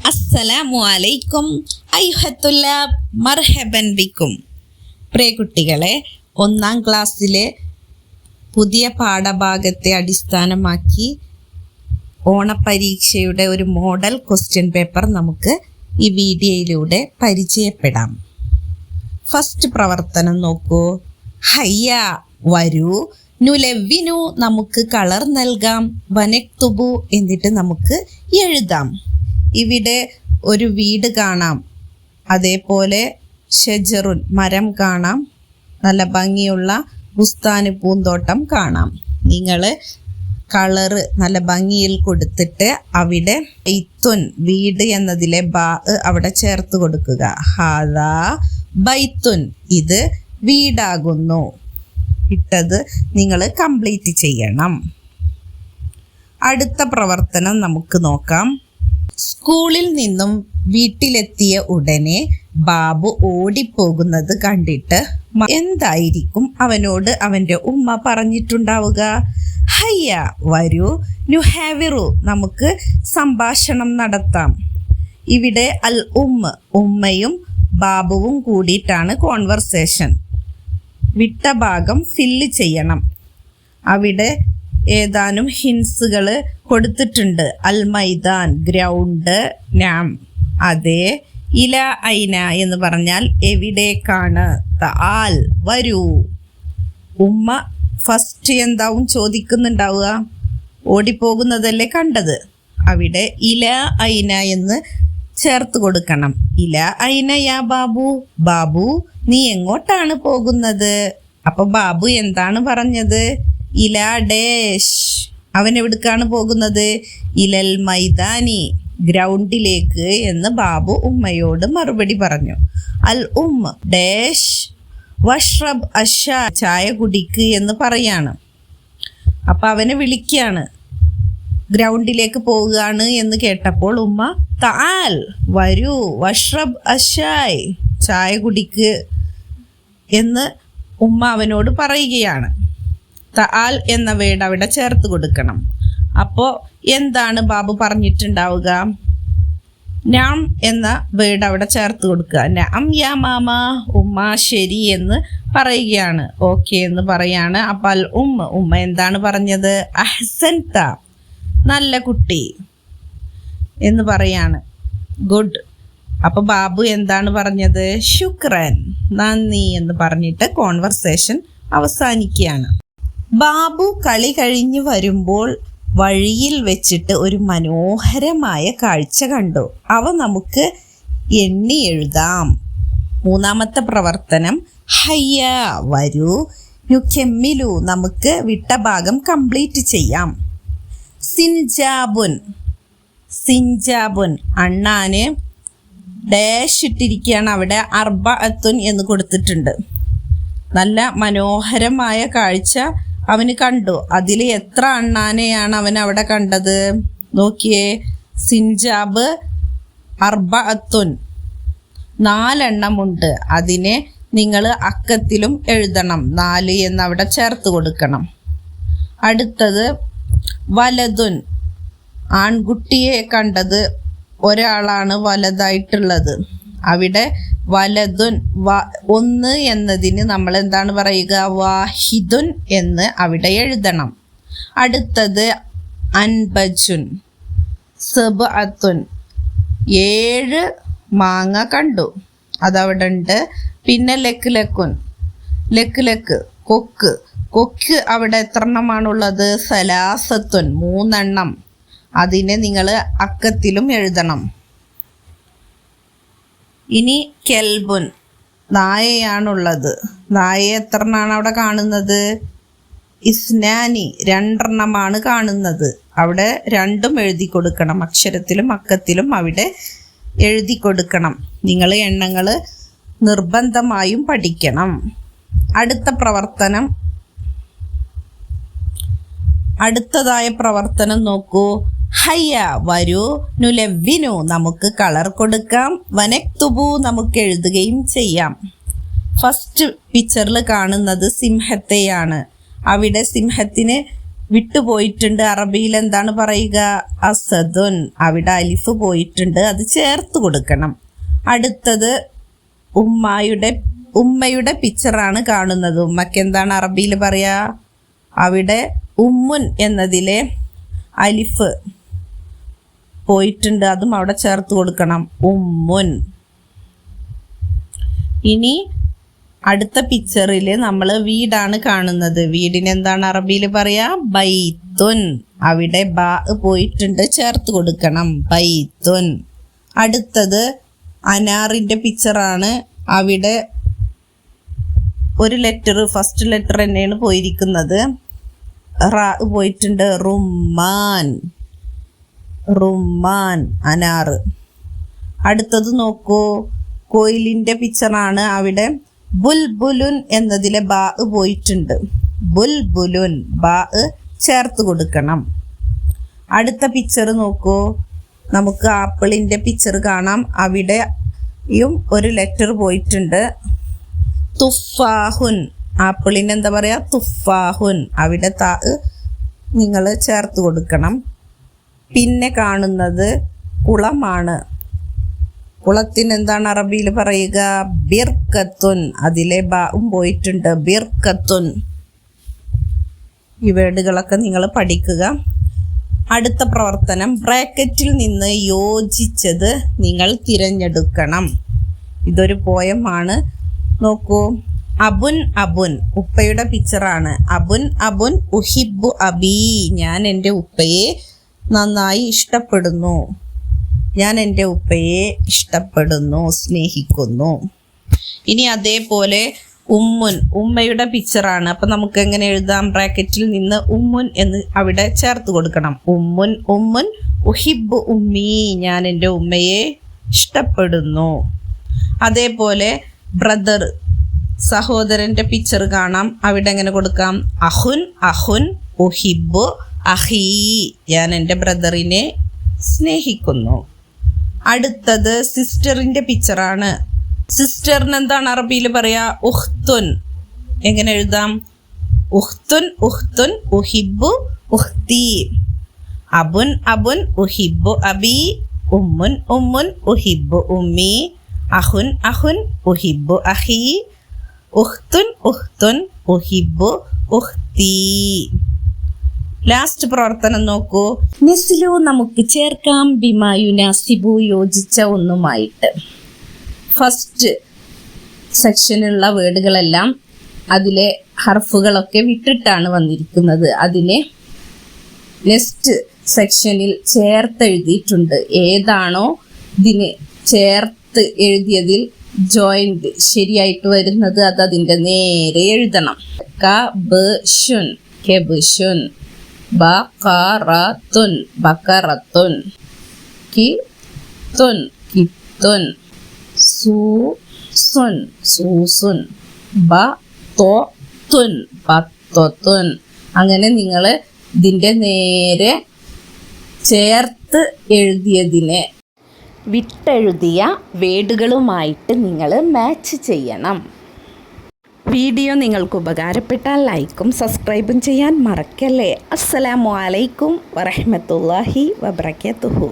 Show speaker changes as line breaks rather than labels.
അസ്സലാമു അലൈക്കും അയ്യുഹത്തുല്ലാബ് മർഹബൻ ബിക്കും. പ്രിയ കുട്ടികളെ, 1ാം ക്ലാസ്സിലെ പുതിയ പാഠഭാഗത്തെ അടിസ്ഥാനമാക്കി ഓണപരീക്ഷയുടെ ഒരു മോഡൽ ക്വസ്റ്റ്യൻ പേപ്പർ നമുക്ക് ഈ വീഡിയോയിലൂടെ പരിചയപ്പെടാം. ഫസ്റ്റ് പ്രവർത്തനം നോക്കൂ. ഹയ്യ വരൂ, നുലവ്വിനു നമുക്ക് കളർ നൽകാം, വനക്തുബു എന്നിട്ട് നമുക്ക് എഴുതാം. ഇവിടെ ഒരു വീട് കാണാം, അതേപോലെ ഷജറുൻ മരം കാണാം, നല്ല ഭംഗിയുള്ള ബുസ്താന് പൂന്തോട്ടം കാണാം. നിങ്ങൾ കളറ് നല്ല ഭംഗിയിൽ കൊടുത്തിട്ട് അവിടെ ബൈത്തുൻ വീട് എന്നതിലെ ബാ അവിടെ ചേർത്ത് കൊടുക്കുക. ഹാദാ ബൈത്തുൻ ഇത് വീടാകുന്നു. ഇട്ടത് നിങ്ങൾ കംപ്ലീറ്റ് ചെയ്യണം. അടുത്ത പ്രവർത്തനം നമുക്ക് നോക്കാം. സ്കൂളിൽ നിന്നും വീട്ടിലെത്തിയ ഉടനെ ബാബു ഓടിപ്പോകുന്നത് കണ്ടിട്ട് എന്തായിരിക്കും അവനോട് അവൻ്റെ ഉമ്മ പറഞ്ഞിട്ടുണ്ടാവുക? ഹയ്യ വരൂ, നുഹാവിറു നമുക്ക് സംഭാഷണം നടത്താം. ഇവിടെ അൽ ഉമ്മയും ബാബുവും കൂടിയിട്ടാണ് കോൺവെർസേഷൻ. വിട്ട ഭാഗം ഫില്ല് ചെയ്യണം. അവിടെ ഏതാനും ഹിൻസുകൾ കൊടുത്തിട്ടുണ്ട്. അൽ മൈദാൻ ഗ്രൗണ്ട്, നാം അതെ, ഇല ഐന എന്ന് പറഞ്ഞാൽ എവിടേക്കാണ്, തആൽ വരൂ. ഉമ്മ ഫസ്റ്റ് എന്താവും ചോദിക്കുന്നുണ്ടാവുക? ഓടിപ്പോകുന്നതല്ലേ കണ്ടത്, അവിടെ ഇല ഐന എന്ന് ചേർത്ത് കൊടുക്കണം. ഇല ഐന യാ ബാബു, ബാബു നീ എങ്ങോട്ടാണ് പോകുന്നത്? അപ്പൊ ബാബു എന്താണ് പറഞ്ഞത്? ഇല ഡേഷ്, അവൻ എവിടേക്കാണ് പോകുന്നത്? ഇലൽ മൈദാനി ഗ്രൗണ്ടിലേക്ക് എന്ന് ബാബു ഉമ്മയോട് മറുപടി പറഞ്ഞു. അൽ ഡേഷ് വഷ്റബ് അഷ ചായ കുടിക്ക് എന്ന് പറയാണ്. അപ്പൊ അവനെ വിളിക്കുകയാണ്. ഗ്രൗണ്ടിലേക്ക് പോവുകയാണ് എന്ന് കേട്ടപ്പോൾ ഉമ്മ തആൽ വരൂ, വഷ്റബ് അഷായ് ചായ കുടിക്ക് എന്ന് ഉമ്മ അവനോട് പറയുകയാണ്. തആൽ എന്ന വേർഡ് അവിടെ ചേർത്ത് കൊടുക്കണം. അപ്പോൾ എന്താണ് ബാബു പറഞ്ഞിട്ടുണ്ടാവുക? നാം എന്ന വേർഡ് അവിടെ ചേർത്ത് കൊടുക്കുക. നാം യാ മാമ, ഉമ്മ ശരി എന്ന് പറയുകയാണ്, ഓക്കെ എന്ന് പറയാണ്. അപ്പോൾ അൽ ഉമ്മ എന്താണ് പറഞ്ഞത്? അഹ്സൻത നല്ല കുട്ടി എന്ന് പറയാണ്, ഗുഡ്. അപ്പോൾ ബാബു എന്താണ് പറഞ്ഞത്? ശുക്രൻ നന്ദി എന്ന് പറഞ്ഞിട്ട് കോൺവെർസേഷൻ അവസാനിക്കുകയാണ്. ബാബു കളി കഴിഞ്ഞ് വരുമ്പോൾ വഴിയിൽ വെച്ചിട്ട് ഒരു മനോഹരമായ കാഴ്ച കണ്ടു. അവ നമുക്ക് എണ്ണി എഴുതാം. 3ാമത്തെ പ്രവർത്തനം ഹയ്യ വരൂ, നുകെമ്മിലു നമുക്ക് വിട്ട ഭാഗം കംപ്ലീറ്റ് ചെയ്യാം. സിൻജാബുൻ അണ്ണാന് ഡാഷ് ഇട്ടിരിക്കുകയാണ്. അവിടെ അർബഅത്തുൻ എന്ന് കൊടുത്തിട്ടുണ്ട്. നല്ല മനോഹരമായ കാഴ്ച അവന് കണ്ടു. അതിൽ എത്ര അണ്ണാനെയാണ് അവൻ അവിടെ കണ്ടത്? നോക്കിയേ, സിൻജാബ് അർബഅത്തുൻ 4 എണ്ണമുണ്ട്. അതിനെ നിങ്ങൾ അക്കത്തിലും എഴുതണം. 4 എന്ന് അവിടെ ചേർത്ത് കൊടുക്കണം. അടുത്തത് വലതുൻ ആൺകുട്ടിയെ കണ്ടത് ഒരാളാണ് വലതായിട്ടുള്ളത്. അവിടെ വലതുൻ 1 എന്നതിന് നമ്മൾ എന്താണ് പറയുക? വാഹിദുൻ എന്ന് അവിടെ എഴുതണം. അടുത്തത് അൻബജുൻ സബ്അത്തുൻ 7 മാങ്ങ കണ്ടു, അതവിടെ ഉണ്ട്. പിന്നെ ലക്ക് കൊക്ക് അവിടെ എത്ര എണ്ണമാണുള്ളത്? സലാസത്തുൻ 3 എണ്ണം. അതിനെ നിങ്ങൾ അക്കത്തിലും എഴുതണം. ഇനി കെൽബുൻ നായയാണുള്ളത്. നായ എത്ര എണ്ണമാണ് അവിടെ കാണുന്നത്? ഇസ്നാനി 2 എണ്ണമാണ് കാണുന്നത്. അവിടെ 2ഉം എഴുതി കൊടുക്കണം. അക്ഷരത്തിലും അക്കത്തിലും അവിടെ എഴുതി കൊടുക്കണം. നിങ്ങൾ എണ്ണങ്ങൾ നിർബന്ധമായും പഠിക്കണം. അടുത്തതായ പ്രവർത്തനം നോക്കൂ. ഹയ്യ വരൂ, നുലവ്വിനു നമുക്ക് കളർ കൊടുക്കാം, വനക്തുബു നമുക്ക് എഴുതുകയും ചെയ്യാം. ഫസ്റ്റ് പിക്ചറിൽ കാണുന്നത് സിംഹത്തെയാണ്. അവിടെ സിംഹത്തിന് വിട്ടുപോയിട്ടുണ്ട്. അറബിയിൽ എന്താണ് പറയുക? അസദുൻ. അവിടെ അലിഫ് പോയിട്ടുണ്ട്, അത് ചേർത്ത് കൊടുക്കണം. അടുത്തത് ഉമ്മയുടെ പിക്ചറാണ് കാണുന്നത്. ഉമ്മയ്ക്ക് എന്താണ് അറബിയിൽ പറയാ? അവിടെ ഉമ്മുൻ എന്നതിലെ അലിഫ് പോയിട്ടുണ്ട്, അതും അവിടെ ചേർത്ത് കൊടുക്കണം. ഉമ്മുൻ. ഇനി അടുത്ത പിക്ചറിൽ നമ്മൾ വീടാണ് കാണുന്നത്. വീടിന് എന്താണ് അറബിയിൽ പറയാ? ബൈത്തുൻ. അവിടെ ബാ പോയിട്ടുണ്ട്, ചേർത്ത് കൊടുക്കണം. ബൈത്തുൻ. അടുത്തത് അനാറിൻ്റെ പിക്ചറാണ്. അവിടെ ഒരു ലെറ്റർ, ഫസ്റ്റ് ലെറ്റർ തന്നെയാണ് പോയിരിക്കുന്നത്. റാ പോയിട്ടുണ്ട്. റുമ്മാൻ. റുമ്മാൻ, അനാറ്. അടുത്തത് നോക്കൂ, കോയിലിൻ്റെ പിക്ചറാണ്. അവിടെ ബുൽബുലുൻ എന്നതിലെ ബാ പോയിട്ടുണ്ട്. ബുൽബുലുൻ, ബാ ചേർത്ത് കൊടുക്കണം. അടുത്ത പിക്ചർ നോക്കൂ, നമുക്ക് ആപ്പിളിൻ്റെ പിക്ചർ കാണാം. അവിടെയും ഒരു ലെറ്റർ പോയിട്ടുണ്ട്. തുഫാഹുൻ. ആപ്പിളിന് എന്താ പറയുക? തുഫാഹുൻ. അവിടെ താ നിങ്ങൾ ചേർത്ത് കൊടുക്കണം. പിന്നെ കാണുന്നത് കുളമാണ്. കുളത്തിന് എന്താണ് അറബിയിൽ പറയുക? ബിർക്കത്തുൻ. അതിലെ ബാവും പോയിട്ടുണ്ട്. ബിർക്കത്തുൻ. ഈ വേർഡുകളൊക്കെ നിങ്ങൾ പഠിക്കുക. അടുത്ത പ്രവർത്തനം, ബ്രാക്കറ്റിൽ നിന്ന് യോജിച്ചത് നിങ്ങൾ തിരഞ്ഞെടുക്കണം. ഇതൊരു പോയമാണ്. നോക്കൂ, അബുൻ അബുൻ, ഉപ്പയുടെ പിക്ചറാണ്. അബുൻ അബുൻ ഉഹിബു അബി. ഞാൻ എൻ്റെ ഉപ്പയെ നന്നായി ഇഷ്ടപ്പെടുന്നു. ഞാൻ എൻ്റെ ഉപ്പയെ ഇഷ്ടപ്പെടുന്നു, സ്നേഹിക്കുന്നു. ഇനി അതേപോലെ ഉമ്മുൻ, ഉമ്മയുടെ പിക്ചറാണ്. അപ്പം നമുക്ക് എങ്ങനെ എഴുതാം? ബ്രാക്കറ്റിൽ നിന്ന് ഉമ്മുൻ എന്ന് അവിടെ ചേർത്ത് കൊടുക്കണം. ഉമ്മുൻ ഉമ്മുൻ ഉഹിബു ഉമ്മി. ഞാൻ എൻ്റെ ഉമ്മയെ ഇഷ്ടപ്പെടുന്നു. അതേപോലെ ബ്രദർ, സഹോദരൻ്റെ പിക്ചർ കാണാം. അവിടെ എങ്ങനെ കൊടുക്കാം? അഹുൻ അഹുൻ ഉഹിബു അഹീ. ഞാൻ എൻ്റെ ബ്രദറിനെ സ്നേഹിക്കുന്നു. അടുത്തത് സിസ്റ്ററിൻ്റെ പിക്ചറാണ്. സിസ്റ്ററിന് എന്താണ് അറബിയിൽ പറയാ? ഉഖ്തുൻ. എങ്ങനെ എഴുതാം? ഉഖ്തുൻ ഉഖ്തുൻ ഉഹിബു ഉഖ്തി. അബുൻ അബുൻ ഉഹിബു അബി. ഉമ്മുൻ ഉമ്മുൻ ഉഹിബു ഉമ്മി. അഹുൻ അഹുൻ ഉഹിബു അഹി. ഉഖ്തുൻ ഉഖ്തുൻ ഉഹിബു ഉഖ്തി. ലാസ്റ്റ് പ്രവർത്തനം നോക്കൂ. മിസ്ലു നമുക്ക് ചേർക്കാം ബിമായുനാസിബു, യോജിച്ച ഒന്നുമായിട്ട്. ഫസ്റ്റ് സെക്ഷനുള്ള വേർഡുകളെല്ലാം അതിലെ ഹർഫുകളൊക്കെ വിട്ടിട്ടാണ് വന്നിരിക്കുന്നത്. അതിനെ നെക്സ്റ്റ് സെക്ഷനിൽ ചേർത്തെഴുതിയിട്ടുണ്ട്. ഏതാണോ ഇതിന് ചേർത്ത് എഴുതിയതിൽ ജോയിന്റ് ശരിയായിട്ട് വരുന്നത് അത് അതിൻ്റെ നേരെ എഴുതണം. കബശുൻ കെബുശുൻ. ബഖറത്തുൻ ബഖറത്തുൻ. കിത്തുൻ കിത്തുൻ. സൂസുൻ സൂസുൻ. ബത്തൊത്തുൻ ബത്തൊത്തുൻ. അങ്ങനെ നിങ്ങൾ ഇതിൻ്റെ നേരെ ചേർത്ത് എഴുതിയതിനെ വിട്ടെഴുതിയ വേർഡുകളുമായിട്ട് നിങ്ങൾ മാച്ച് ചെയ്യണം. വീഡിയോ നിങ്ങൾക്ക് ഉപകാരപ്പെട്ടാൽ ലൈക്കും സബ്സ്ക്രൈബും ചെയ്യാൻ മറക്കല്ലേ. അസ്സലാമു അലൈക്കും വറഹ്മത്തുള്ളാഹി വബറകാതുഹു.